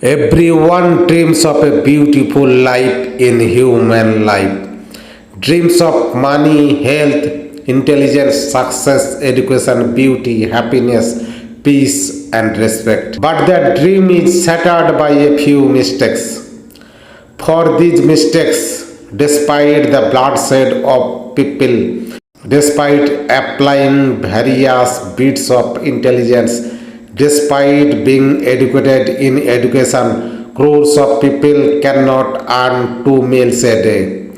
Everyone dreams of a beautiful life in human life. Dreams of money, health, intelligence, success, education, beauty, happiness, peace, and respect. But that dream is shattered by a few mistakes. For these mistakes, despite the bloodshed of people, despite applying various bits of intelligence, despite being educated in education, crores of people cannot earn 2 meals a day.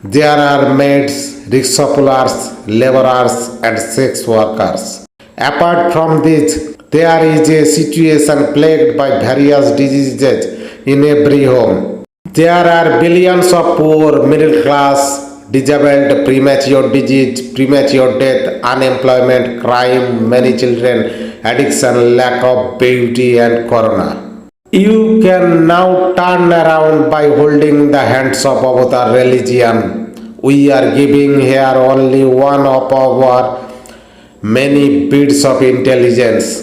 There are maids, rickshaw pullers, laborers, and sex workers. Apart from this, there is a situation plagued by various diseases in every home. There are billions of poor, middle class, disabled, premature disease, premature death, unemployment, crime, many children, addiction, lack of beauty, and corona. You can now turn around by holding the hands of our religion. We are giving here only one of our many bits of intelligence.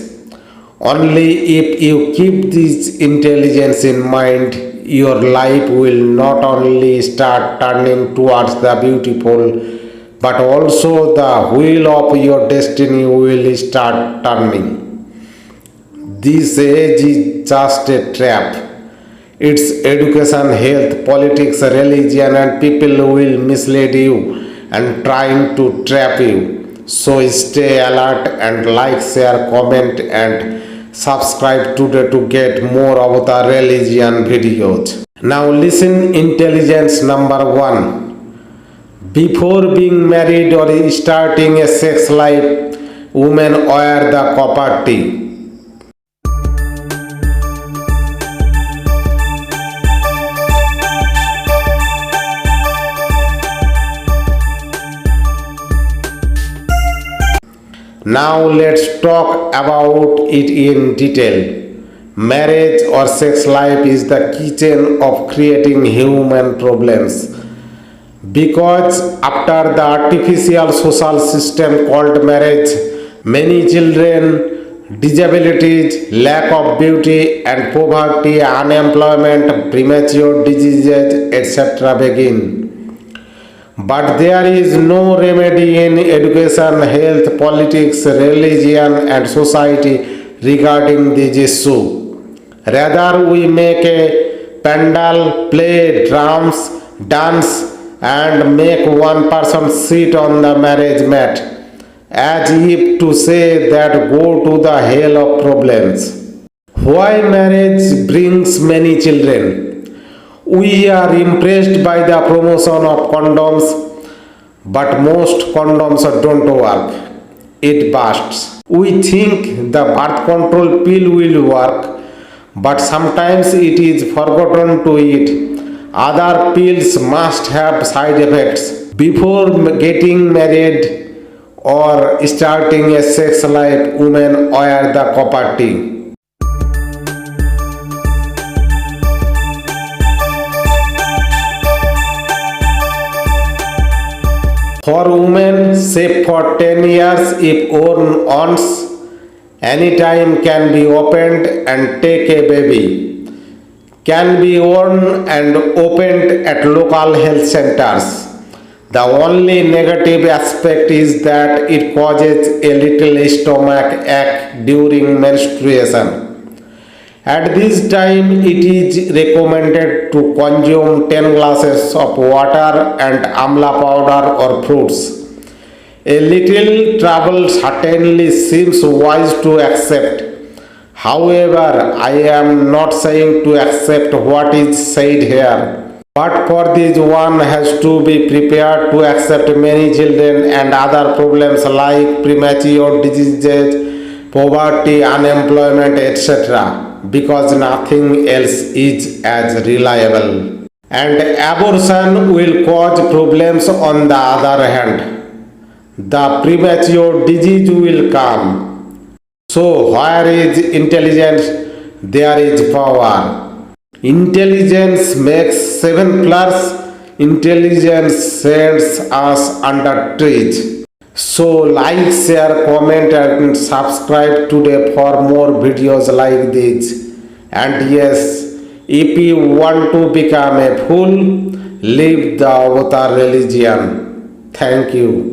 Only if you keep this intelligence in mind, your life will not only start turning towards the beautiful, but also the wheel of your destiny will start turning. This age is just a trap. It's education, health, politics, religion, and people who will mislead you and trying to trap you. So stay alert and like, share, comment, and subscribe today to get more of the religion videos. Now listen, intelligence number 1. Before being married or starting a sex life, women wear the copper T. Now let's talk about it in detail. Marriage or sex life is the kitchen of creating human problems. Because after the artificial social system called marriage, many children, disabilities, lack of beauty and poverty, unemployment, premature diseases, etc. begin. But there is no remedy in education, health, politics, religion, and society regarding this issue. Rather, we make a pandal, play drums, dance, and make one person sit on the marriage mat, as if to say that go to the hell of problems. Why marriage brings many children? We are impressed by the promotion of condoms, but most condoms don't work. It bursts. We think the birth control pill will work, but sometimes it is forgotten to eat. Other pills must have side effects. Before getting married or starting a sex life, women wear the copper T. For women, save for 10 years if worn once, anytime can be opened and take a baby. Can be worn and opened at local health centers. The only negative aspect is that it causes a little stomach ache during menstruation. At this time, it is recommended to consume 10 glasses of water and amla powder or fruits. A little trouble certainly seems wise to accept. However, I am not saying to accept what is said here. But for this, one has to be prepared to accept many children and other problems like premature diseases, poverty, unemployment, etc. because nothing else is as reliable. And abortion will cause problems on the other hand. The premature disease will come. So where is intelligence? There is power. Intelligence makes 7 plus. Intelligence sends us under trees. So like, share, comment and subscribe today for more videos like this. And yes, If you want to become a fool, leave the avatar religion. Thank you.